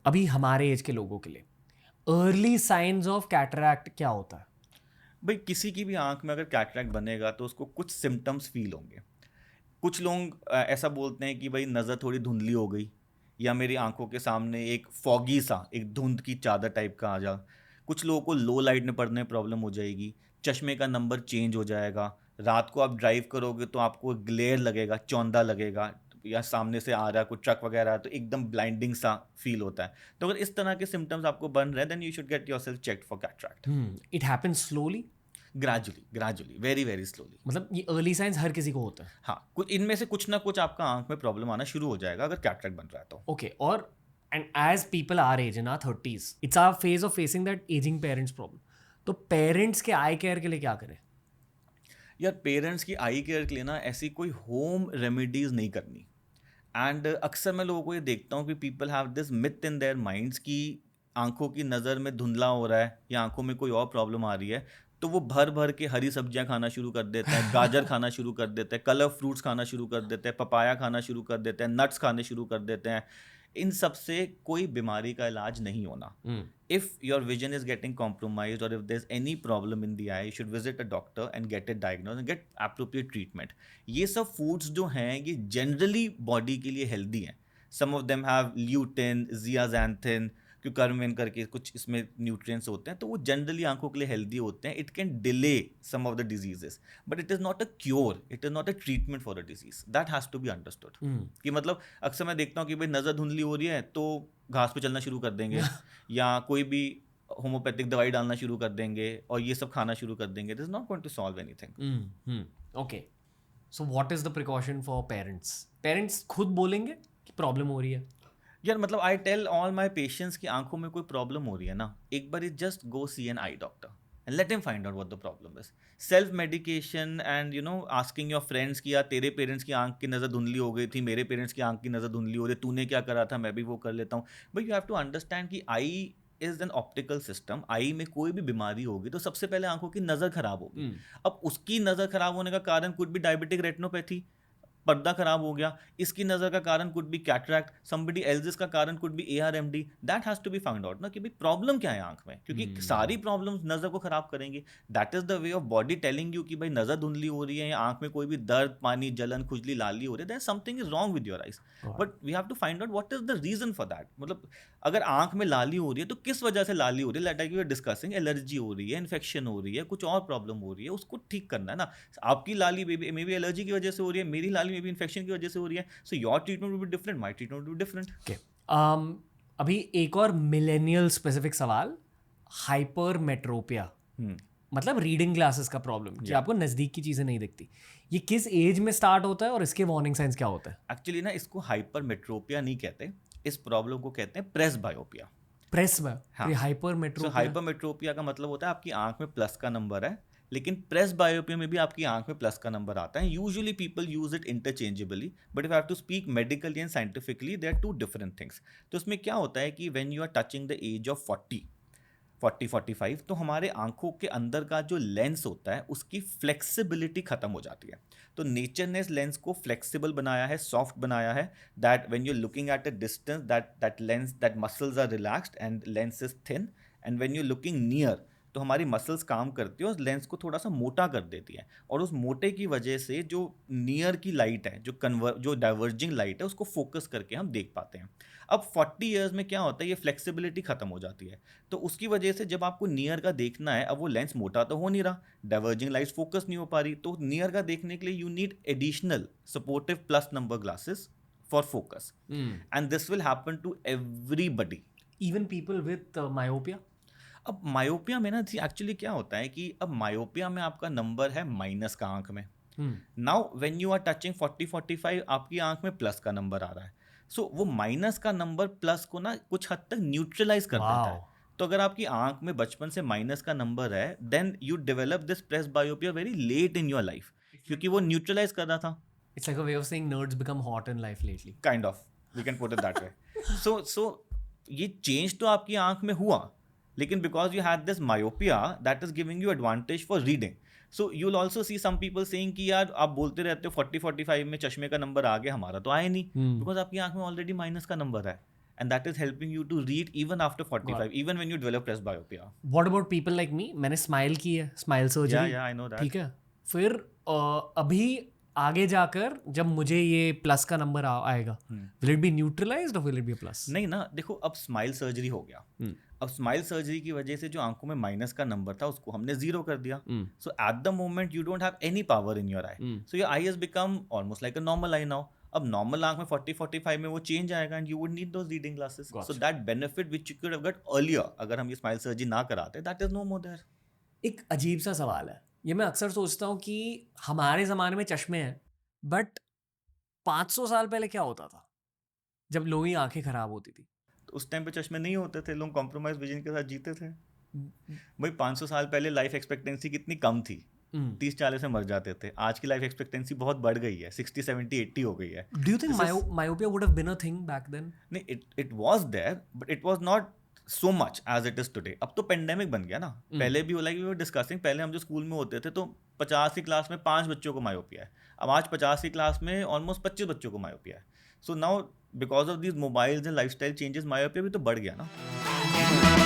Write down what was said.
अभी हमारे एज के लोगों के लिए अर्ली साइंस ऑफ कैटरैक्ट क्या होता है? भाई किसी की भी आंख में अगर कैटरैक्ट बनेगा तो उसको कुछ सिम्टम्स फील होंगे। कुछ लोग ऐसा बोलते हैं कि भाई नज़र थोड़ी धुंधली हो गई, या मेरी आंखों के सामने एक फॉगी सा एक धुंध की चादर टाइप का आ जा। कुछ लोगों को लो लाइट में पढ़ने में प्रॉब्लम हो जाएगी, चश्मे का नंबर चेंज हो जाएगा, रात को आप ड्राइव करोगे तो आपको ग्लेयर लगेगा, चौंधा लगेगा, या सामने से आ रहा है कोई ट्रक वगैरह है तो एकदम ब्लाइंडिंग सा फील होता है। तो अगर इस तरह के सिम्टम्स आपको बन रहे हैं then you should get yourself checked for cataract. It happens slowly, gradually gradually, very very slowly. मतलब ये अर्ली साइंस हर किसी को होता है? हाँ, कुछ इनमें से कुछ ना कुछ आपका आंख में प्रॉब्लम आना शुरू हो जाएगा अगर कैटरैक्ट बन रहा है तो। ओके, और and as people are as in our 30s it's our phase of facing that ageing parents problem. तो पेरेंट्स के आई केयर के लिए क्या करें? यार पेरेंट्स की आई केयर के लिए ना ऐसी कोई होम रेमेडीज नहीं करनी। एंड अक्सर मैं लोगों को ये देखता हूँ कि people have this myth in their minds कि आंखों की नज़र में धुंधला हो रहा है या आंखों में कोई और प्रॉब्लम आ रही है तो वो भर भर के हरी सब्जियां खाना शुरू कर देते हैं, गाजर खाना शुरू कर देते हैं, कलर फ्रूट्स खाना शुरू कर देते हैं, पपाया खाना शुरू कर देते हैं, नट्स खाने शुरू कर देते हैं। इन सब से कोई बीमारी का इलाज नहीं होना। If your vision is getting compromised or if there's any problem in the eye, you should visit a doctor and get it diagnosed and get appropriate treatment. ये सब foods जो हैं ये generally body के लिए healthy हैं। Some of them have lutein, zeaxanthin, क्यूकर्मिन करके कुछ इसमें न्यूट्रिएंट्स होते हैं तो वो जनरली आंखों के लिए हेल्दी होते हैं। It can delay some of the diseases but it is not a cure, it is not a treatment for a disease. That has to be understood. कि मतलब अक्सर मैं देखता हूँ कि भाई नज़र धुंधली हो रही है तो घास पे चलना शुरू कर देंगे या कोई भी होम्योपैथिक दवाई डालना शुरू कर देंगे और ये सब खाना शुरू कर देंगे। This is not going to solve anything. Okay, so what is the precaution for parents? Parents खुद बोलेंगे कि प्रॉब्लम हो रही है? यार मतलब I tell all my patients की आंखों में कोई प्रॉब्लम हो रही है ना, एक बार just go see an eye doctor and let him find out what the problem is. Self medication and asking your friends कि यार तेरे पेरेंट्स की आंख की नज़र धुंधली हो गई थी, मेरे पेरेंट्स की आंख की नज़र धुंधली हो रही है, तूने क्या करा था, मैं भी वो कर लेता हूँ। But you have to understand कि eye is an optical system. Eye में कोई भी बीमारी होगी तो सबसे पहले आंखों की नज़र खराब होगी। अब उसकी नज़र खराब होने का कारण कुड बी डायबिटिक रेटिनोपैथी, पर्दा खराब हो गया, इसकी नज़र का कारण could be cataract, somebody else's का कारण could be ARMD। That has to be found out ना कि भाई प्रॉब्लम क्या है आंख में, क्योंकि सारी प्रॉब्लम्स नज़र को खराब करेंगी। That is the way of body telling you कि भाई नज़र धुंधली हो रही है या आंख में कोई भी दर्द, पानी, जलन, खुजली, लाली हो रही है, there something is wrong with your eyes. But we have to find out what is the reason for that. मतलब अगर आंख में लाली हो रही है तो किस वजह से लाली हो रही है, like we are discussing, allergy हो रही है, इन्फेक्शन हो रही है, कुछ और प्रॉब्लम हो रही है, उसको ठीक करना है ना। आपकी लाली मे बी एलर्जी की वजह से हो रही है, मेरी लाली में भी इन्फेक्शन की वजह से हो रही है, so your treatment will be different, my treatment will be different. Okay, अभी एक और मिलेनियल स्पेसिफिक सवाल, हाइपरमेट्रोपिया मतलब रीडिंग ग्लासेस का प्रॉब्लम कि आपको नज़दीक की चीज़ें नहीं दिखती, ये किस एज में स्टार्ट होता है और इसके वार्निंग साइंस क्या होता है? एक्चुअली ना इसको हाइपरमेट्रोपिया नहीं कहते, इस प्रॉब्लम को कहते हैं प्रेसबायोपिया। प्रेस में हाँ, हाइपरमेट्रोपिया। हाइपरमेट्रोपिया का मतलब होता है आपकी आंख में प्लस का नंबर है, लेकिन प्रेसबायोपिया में भी आपकी आंख में प्लस का नंबर आता है। Usually people use it interchangeably but if I have to speak medically and scientifically they are two different things. तो इसमें क्या होता है कि when you are touching the age of 40-45 तो हमारे आंखों के अंदर का जो लेंस होता है उसकी फ्लेक्सिबिलिटी खत्म हो जाती है। तो नेचर ने इस लेंस को फ्लेक्सिबल बनाया है, सॉफ्ट बनाया है, that when you are looking at a distance that lens, that muscles are relaxed and lens is thin, and when you looking near तो हमारी मसल्स काम करती है और उस लेंस को थोड़ा सा मोटा कर देती है, और उस मोटे की वजह से जो नियर की लाइट है, जो डाइवर्जिंग लाइट है, उसको फोकस करके हम देख पाते हैं। अब 40 ईयर्स में क्या होता है, ये फ्लेक्सिबिलिटी खत्म हो जाती है, तो उसकी वजह से जब आपको नियर का देखना है, अब वो लेंस मोटा तो हो नहीं रहा, डाइवर्जिंग लाइट फोकस नहीं हो पा रही, तो नियर का देखने के लिए you need additional supportive plus number glasses for focus, and this will happen to everybody, even people with myopia. अब मायोपिया में ना एक्चुअली क्या होता है कि अब मायोपिया में आपका नंबर है माइनस का आंख में। Now when you are touching 40-45 आपकी आंख में प्लस का नंबर आ रहा है, सो वो माइनस का नंबर प्लस को ना कुछ हद तक न्यूट्रलाइज कर देता है। तो अगर आपकी आंख में बचपन से माइनस का नंबर है then you develop this presbyopia very late in your life, क्योंकि वो न्यूट्रलाइज कर रहा था। It's like a way of saying nerds become hot in life lately, kind of, we can put it that way. So ये change तो आपकी आंख में हुआ, लेकिन because you had this myopia that is giving you advantage for reading. So you will also see some people saying कि यार आप बोलते रहते हो 40-45 में चश्मे का नंबर आ गया, हमारा तो आया नहीं, बिकॉज आपकी आंख में ऑलरेडी माइनस का नंबर है, and that is helping you to read even after 45, even when you develop presbyopia. What about people like me? मैंने स्माइल की है, smile surgery. Yeah, I know that. ठीक है. फिर अभी आगे जाकर जब मुझे ये प्लस का नंबर आएगा, विल इट बी न्यूट्रलाइज्ड और विल इट बी प्लस? नहीं ना, देखो अब स्माइल सर्जरी हो गया. अब स्माइल सर्जरी की वजह से जो आंखों में माइनस का नंबर था उसको हमने जीरो कर दिया. So at the moment you don't have any power in your eye, so your eye has become almost like a normal eye now. अब नॉर्मल आंख में 40-45 में वो चेंज आएगा and you would need those reading glasses. So that benefit which you could have got earlier अगर हम ये smile surgery ना कराते, that is no more there. एक अजीब सा सवाल है, ये मैं अक्सर सोचता हूँ कि हमारे ज़माने में चश्मे हैं, बट 500 साल पहले क्या होता था जब लोगों की आंखें खराब होती थी? तो उस टाइम पे चश्मे नहीं होते थे, लोग कॉम्प्रोमाइज विजन के साथ जीते थे. भाई 500 साल पहले लाइफ एक्सपेक्टेंसी कितनी कम थी, 30-40 में मर जाते थे. आज की लाइफ एक्सपेक्टेंसी बहुत बढ़ गई है, 60, 70, 80 हो गई है. Do you think myopia would have been a thing back then? नहीं, it was there, but it was not so much as it is today. अब तो पेंडेमिक बन गया ना. पहले भी लाइक वी वर डिस्कसिंग, पहले हम जो स्कूल में होते थे तो 50 की क्लास में 5 बच्चों को मायोपिया है. अब आज 50 की क्लास में ऑलमोस्ट 25 बच्चों को मायोपिया है. So now because of these mobiles and lifestyle changes myopia भी तो बढ़ गया ना.